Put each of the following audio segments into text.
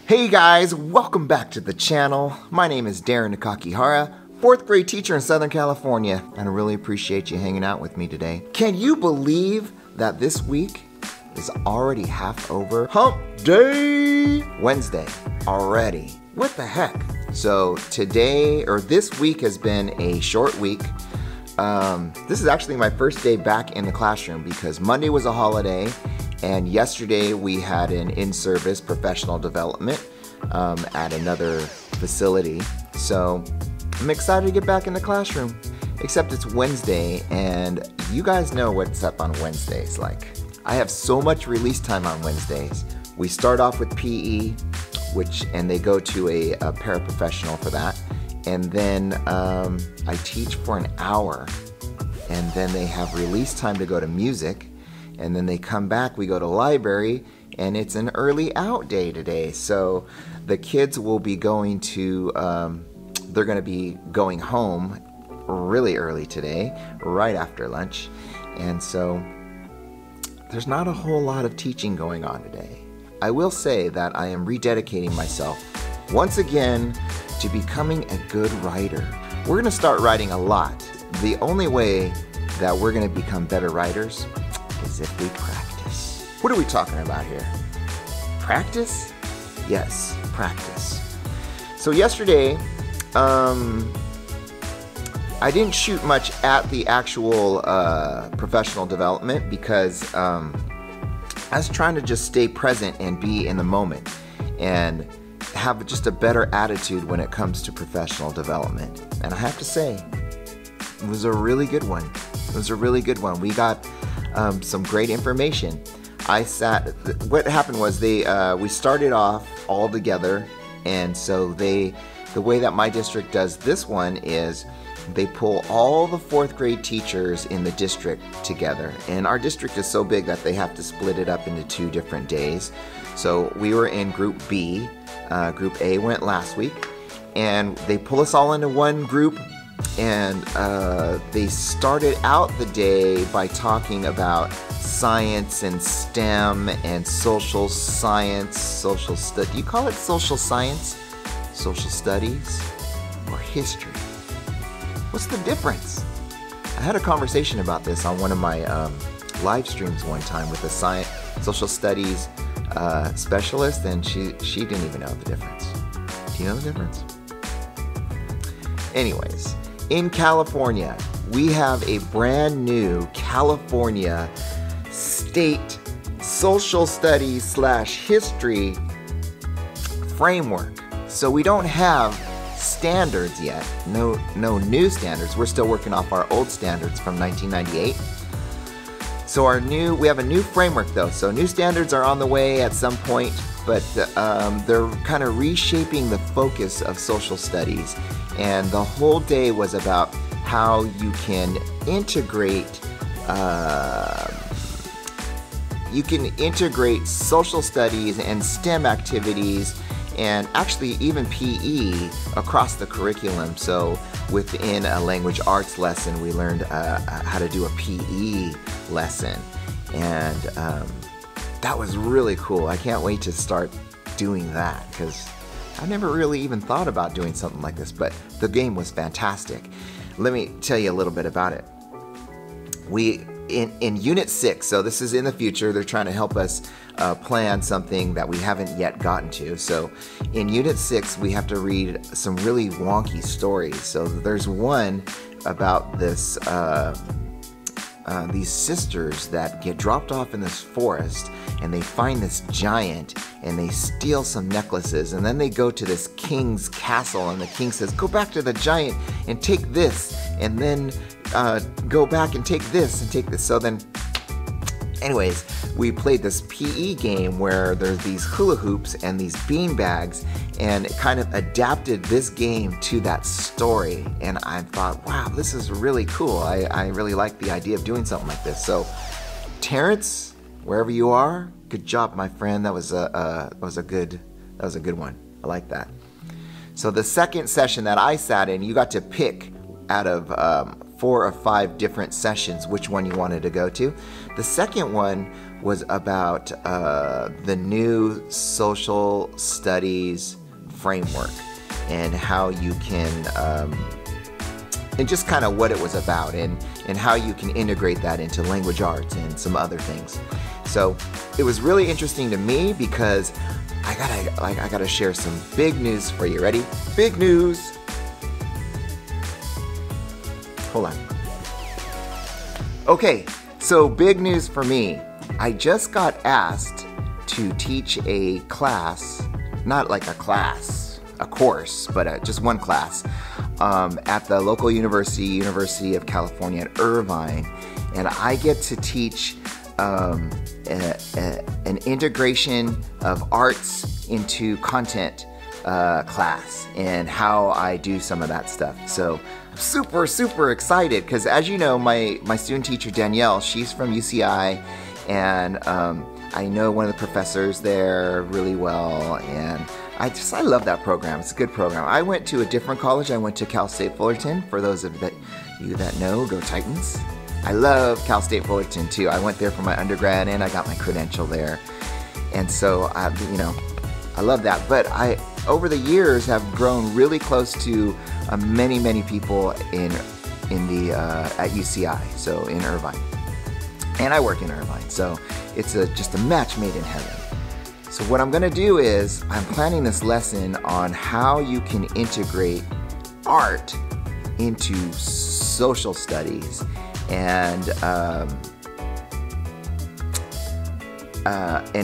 Hey guys, welcome back to the channel. My name is Darin Nakakihara, 4th grade teacher in Southern California, and I really appreciate you hanging out with me today. Can you believe that this week is already half over? Hump Day! Wednesday already. What the heck? So today, or this week has been a short week. This is actually my first day back in the classroom because Monday was a holiday. And yesterday we had an in-service professional development at another facility. So I'm excited to get back in the classroom, except it's Wednesday and you guys know what's up on Wednesdays like. I have so much release time on Wednesdays. We start off with PE, and they go to a paraprofessional for that. And then I teach for an hour and then they have release time to go to music. And then they come back, we go to library, and it's an early out day today. So the kids will be going to, they're gonna be going home really early today, right after lunch. And so there's not a whole lot of teaching going on today. I will say that I am rededicating myself once again to becoming a good writer. We're gonna start writing a lot. The only way that we're gonna become better writers is if we practice. What are we talking about here? Practice? Yes, practice. So yesterday, I didn't shoot much at the actual professional development because I was trying to just stay present and be in the moment and have just a better attitude when it comes to professional development. And I have to say, it was a really good one. It was a really good one. We got some great information. What happened was we started off all together, and so the way that my district does this one is they pull all the 4th grade teachers in the district together, and our district is so big that they have to split it up into 2 different days. So we were in group B. Group A went last week, and they pull us all into one group. And they started out the day by talking about science and STEM and social science, do you call it social science, social studies, or history? What's the difference? I had a conversation about this on one of my live streams one time with a social studies specialist, and she didn't even know the difference. Do you know the difference? Anyways. In California, we have a brand new California state social studies / history framework. So we don't have standards yet, no new standards. We're still working off our old standards from 1998. So we have a new framework though. So new standards are on the way at some point, but they're kind of reshaping the focus of social studies. And the whole day was about how you can integrate social studies and STEM activities and actually even PE across the curriculum. So within a language arts lesson, we learned how to do a PE lesson. And that was really cool. I can't wait to start doing that because I never really even thought about doing something like this, but the game was fantastic. Let me tell you a little bit about it. In Unit 6, so this is in the future, they're trying to help us plan something that we haven't yet gotten to. So in Unit 6, we have to read some really wonky stories. So there's one about this these sisters that get dropped off in this forest and they find this giant and they steal some necklaces, and then they go to this king's castle and the king says, go back to the giant and take this, and then go back and take this and take this. So then anyways, we played this PE game where there's these hula hoops and these bean bags, and it kind of adapted this game to that story. And I thought, wow, this is really cool. I really like the idea of doing something like this. So Terrence, wherever you are, good job, my friend. That was a good one. I like that. So the second session that I sat in, you got to pick out of 4 or 5 different sessions, which one you wanted to go to. The second one was about the new social studies framework and how you can, and just kind of what it was about and how you can integrate that into language arts and some other things. So it was really interesting to me because I gotta share some big news for you. Ready? Big news. Hold on. Okay, so big news for me. I just got asked to teach a class, not like a class, a course, but just one class at the local university, University of California at Irvine, and I get to teach an integration of arts into content class and how I do some of that stuff. So I'm super excited because, as you know, my student teacher Danielle, she's from UCI, and I know one of the professors there really well, and I love that program. It's a good program. I went to a different college. I went to Cal State Fullerton. For those of you that know, go Titans. I love Cal State Fullerton too. I went there for my undergrad and I got my credential there. And so, you know, I love that. But I, over the years, have grown really close to many people in the at UCI, so in Irvine. And I work in Irvine, so it's just a match made in heaven. So what I'm gonna do is, I'm planning this lesson on how you can integrate art into social studies and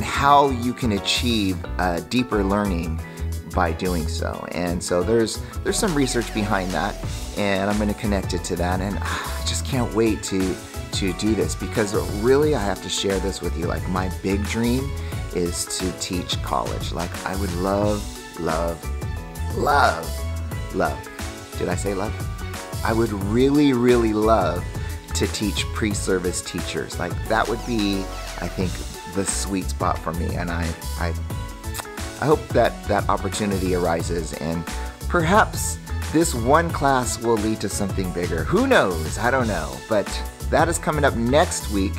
how you can achieve deeper learning by doing so. And so there's some research behind that, and I'm gonna connect it to that, and I just can't wait to do this, because really I have to share this with you. Like, my big dream is to teach college. Like, I would love. Did I say love? I would really love to teach pre-service teachers. Like, that would be, I think, the sweet spot for me. And I hope that opportunity arises, and perhaps this one class will lead to something bigger. Who knows? I don't know. But that is coming up next week,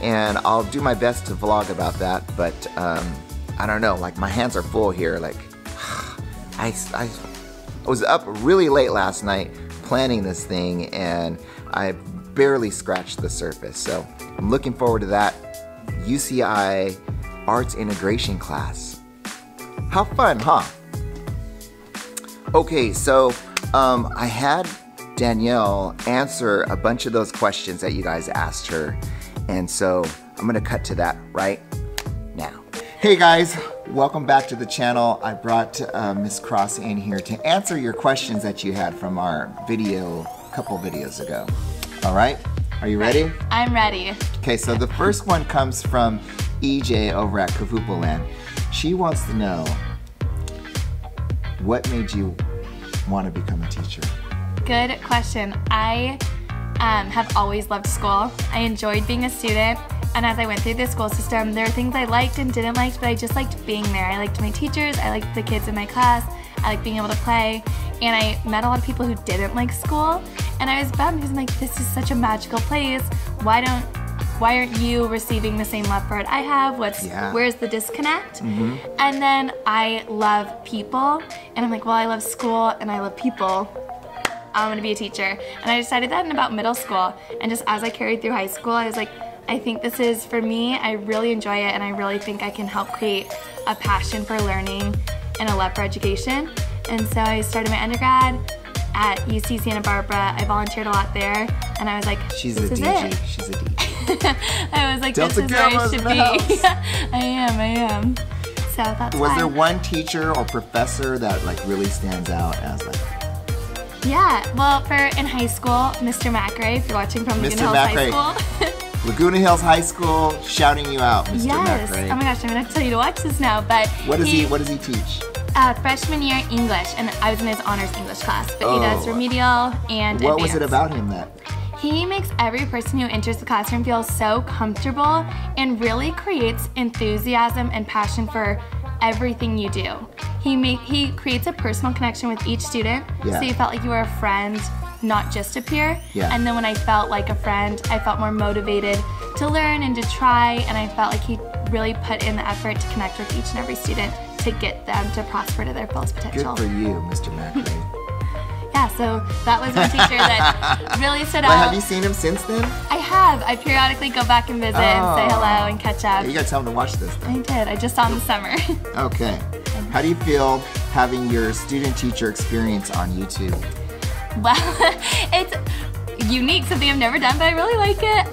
and I'll do my best to vlog about that. But I don't know, like, my hands are full here. Like, I was up really late last night planning this thing, and I barely scratched the surface. So I'm looking forward to that UCI Arts Integration class. How fun, huh? Okay, so I had Danielle answer a bunch of those questions that you guys asked her, and so I'm gonna cut to that right now. Hey guys, welcome back to the channel. I brought Miss Cross in here to answer your questions that you had from our video a couple videos ago. All right, are you ready? I'm ready. Okay, so the first one comes from EJ over at Kavupo Land. She wants to know, what made you want to become a teacher? Good question. I have always loved school. I enjoyed being a student, and as I went through the school system, there were things I liked and didn't like, but I just liked being there. I liked my teachers, I liked the kids in my class, I liked being able to play, and I met a lot of people who didn't like school, and I was bummed because I'm like, this is such a magical place. Why aren't you receiving the same love for it I have? Where's the disconnect? And then I love people, and I'm like, well, I love school and I love people. I'm gonna be a teacher. And I decided that in about middle school, and just as I carried through high school, I was like, I think this is for me. I really enjoy it, and I really think I can help create a passion for learning and a love for education. And so I started my undergrad at UC Santa Barbara. I volunteered a lot there, and I was like, She's a DJ. She's a DJ. I was like, this is where I should be. I am. So that's Was there one teacher or professor that like really stands out as like? Yeah, well, in high school, Mr. Macrae, if you're watching from Laguna Hills High School. Laguna Hills High School, shouting you out, Mr. Yes. Macrae. Oh my gosh, I'm gonna tell you to watch this now. But what does he teach? Freshman year English, and I was in his honors English class. But he does remedial and What advanced. was it about him that? He makes every person who enters the classroom feel so comfortable, and really creates enthusiasm and passion for everything you do. He creates a personal connection with each student, so you felt like you were a friend not just a peer. Yeah. And then when I felt like a friend, I felt more motivated to learn and to try, and I felt like he really put in the effort to connect with each and every student to get them to prosper to their fullest potential. Good for you, Mr. Macri. Yeah, so that was my teacher that really stood But out. have you seen him since then? I have. I periodically go back and visit and say hello and catch up. You gotta tell him to watch this then. I did. I just saw him this summer. Okay. How do you feel having your student-teacher experience on YouTube? Well, it's unique, something I've never done, but I really like it.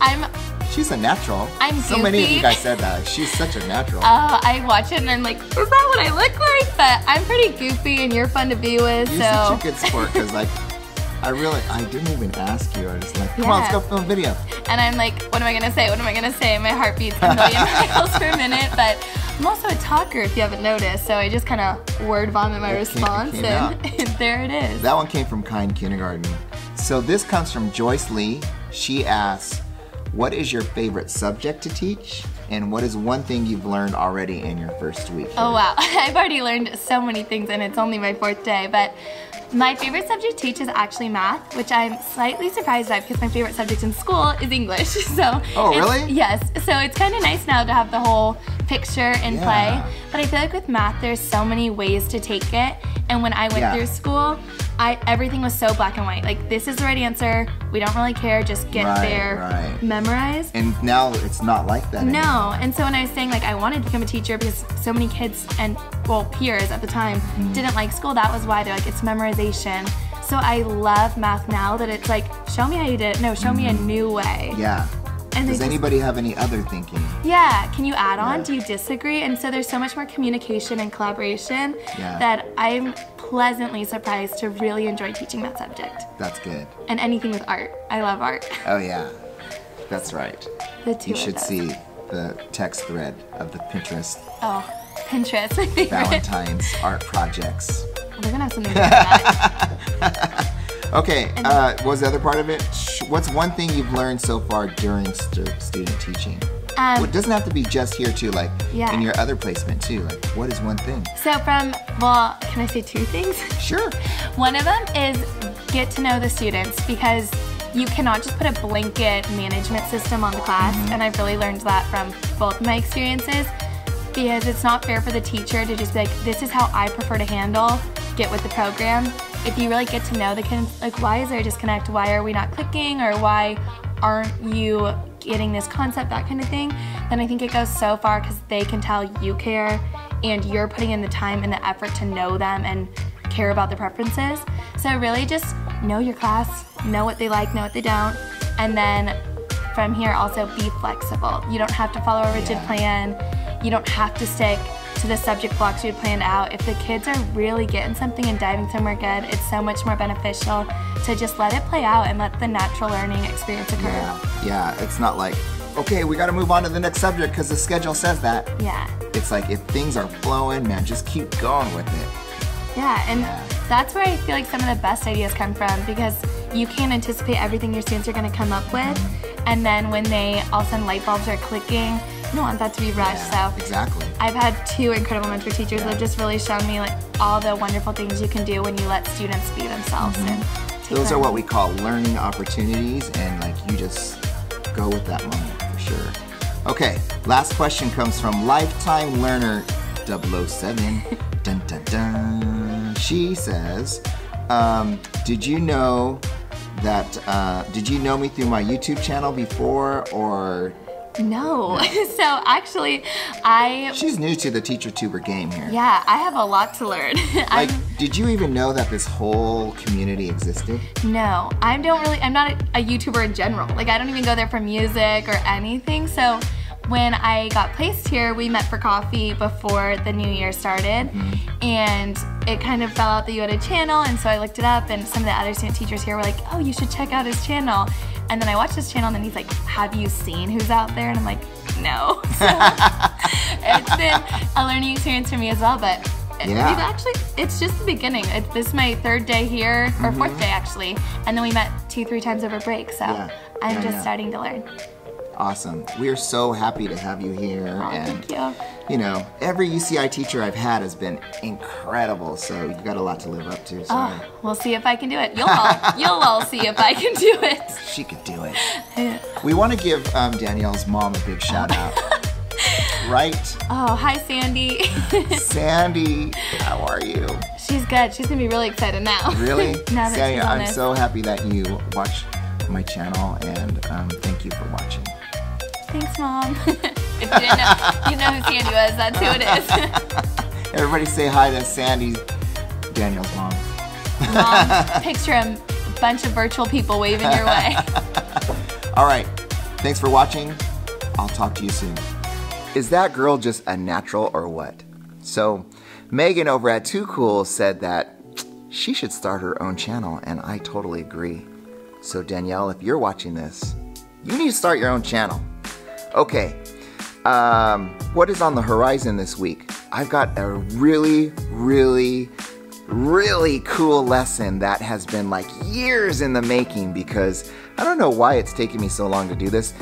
She's a natural. I'm So many of goofy. you guys said that. She's such a natural. I watch it and I'm like, is that what I look like? But I'm pretty goofy and you're fun to be with, You're so. such a good sport because like, I didn't even ask you. I was like, come on, let's go film a video. And I'm like, what am I gonna say? What am I gonna say? My heart beats a million miles per minute, but I'm also a talker if you haven't noticed, so I just kind of word vomit my response and there it is. That one came from Kind Kindergarten. So this comes from Joyce Lee. She asks, what is your favorite subject to teach? And what is one thing you've learned already in your first week here? Oh wow, I've already learned so many things and it's only my 4th day, but my favorite subject to teach is actually math, which I'm slightly surprised at because my favorite subject in school is English. So oh really? Yes, so it's kind of nice now to have the whole picture in play, but I feel like with math there's so many ways to take it, and when I went through school, everything was so black and white. Like, this is the right answer, we don't really care, just get there, memorize. And now it's not like that anymore. No, and so when I was saying like I wanted to become a teacher because so many kids and, well, peers at the time didn't like school, that was why they're like, it's memorization. So I love math now that it's like, show me how you did it, no, show me a new way. Yeah. And does anybody have any other thinking? Yeah, can you add on? Do you disagree? And so there's so much more communication and collaboration that I'm pleasantly surprised to really enjoy teaching that subject. That's good. And anything with art. I love art. Oh yeah, that's right. The two you should of us. see the text thread of the Pinterest Oh, Pinterest, my favorite. Valentine's art projects. We're gonna have something to do with that. Okay, what was the other part of it? What's one thing you've learned so far during student teaching? Well, it doesn't have to be just here too, like in your other placement too. Like, what is one thing? So well, can I say 2 things? Sure. One of them is get to know the students, because you cannot just put a blanket management system on the class, and I've really learned that from both my experiences, because it's not fair for the teacher to just be like, this is how I prefer to handle, get with the program. If you really get to know the kids, like, why is there a disconnect? Why are we not clicking? Or why aren't you getting this concept, that kind of thing, then I think it goes so far because they can tell you care and you're putting in the time and the effort to know them and care about their preferences. So really just know your class, know what they like, know what they don't, and then from here also be flexible. You don't have to follow a rigid plan. You don't have to stick to the subject blocks you had planned out. If the kids are really getting something and diving somewhere good, it's so much more beneficial to just let it play out and let the natural learning experience occur. Yeah, it's not like, okay, we gotta move on to the next subject because the schedule says that. Yeah. It's like, if things are flowing, man, just keep going with it. Yeah, and that's where I feel like some of the best ideas come from, because you can't anticipate everything your students are gonna come up with, and then when they, all of a sudden light bulbs are clicking, you don't want that to be rushed. So exactly. I've had 2 incredible mentor teachers that have just really shown me like all the wonderful things you can do when you let students be themselves. And those are what we call learning opportunities, and like, you just go with that moment for sure. Okay, last question comes from Lifetime Learner 007. Dun, dun, dun. She says, did you know me through my YouTube channel before, or? No. So actually, She's new to the TeacherTuber game here. Yeah, I have a lot to learn. Like, did you even know that this whole community existed? No, I'm not a YouTuber in general. Like, I don't even go there for music or anything. So when I got placed here, we met for coffee before the new year started, and it kind of fell out that you had a channel, and so I looked it up, and some of the other student teachers here were like, oh, you should check out his channel. And then I watched his channel, and then he's like, have you seen who's out there? And I'm like, no. So it's been a learning experience for me as well, but it's just the beginning. This is my 3rd day here, or 4th day actually, and then we met 2-3 times over break, so I'm just starting to learn. Awesome. We are so happy to have you here. Oh, thank you. you know, every UCI teacher I've had has been incredible, so you've got a lot to live up to. Sorry. Oh, we'll see if I can do it. You'll all see if I can do it. She could do it. We want to give Danielle's mom a big shout out. Right? Oh, hi, Sandy. Sandy, how are you? She's good. She's going to be really excited now. Really? Now that Sandy, she's on I'm this. so happy that you watch my channel, and thank you for watching. Thanks, Mom. If you know who Sandy was, that's who it is. Everybody say hi to Sandy, Danielle's mom. Mom, picture a bunch of virtual people waving your way. All right. Thanks for watching. I'll talk to you soon. Is that girl just a natural or what? So, Megan over at Too Cool said that she should start her own channel, and I totally agree. So Danielle, if you're watching this, you need to start your own channel. Okay, what is on the horizon this week? I've got a really cool lesson that has been like years in the making, because I don't know why it's taking me so long to do this.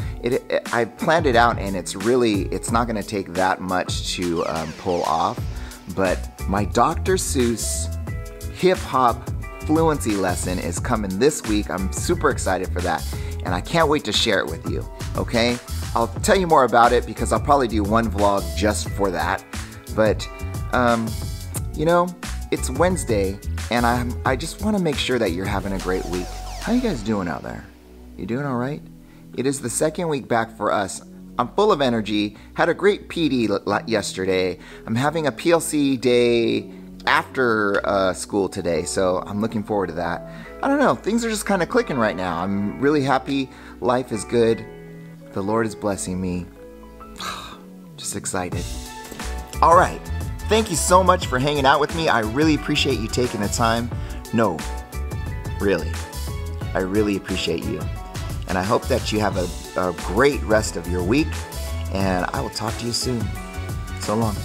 I planned it out, and it's not going to take that much to pull off. But my Dr. Seuss hip-hop fluency lesson is coming this week. I'm super excited for that, and I can't wait to share it with you, okay? I'll tell you more about it because I'll probably do one vlog just for that. But, you know, it's Wednesday, and I just want to make sure that you're having a great week. How you guys doing out there? You doing all right? It is the second week back for us. I'm full of energy, had a great PD yesterday. I'm having a PLC day after school today, so I'm looking forward to that. I don't know, things are just kind of clicking right now. I'm really happy, life is good, the Lord is blessing me. Just excited. All right, thank you so much for hanging out with me. I really appreciate you taking the time. No, really, I really appreciate you. And I hope that you have a great rest of your week, and I will talk to you soon. So long.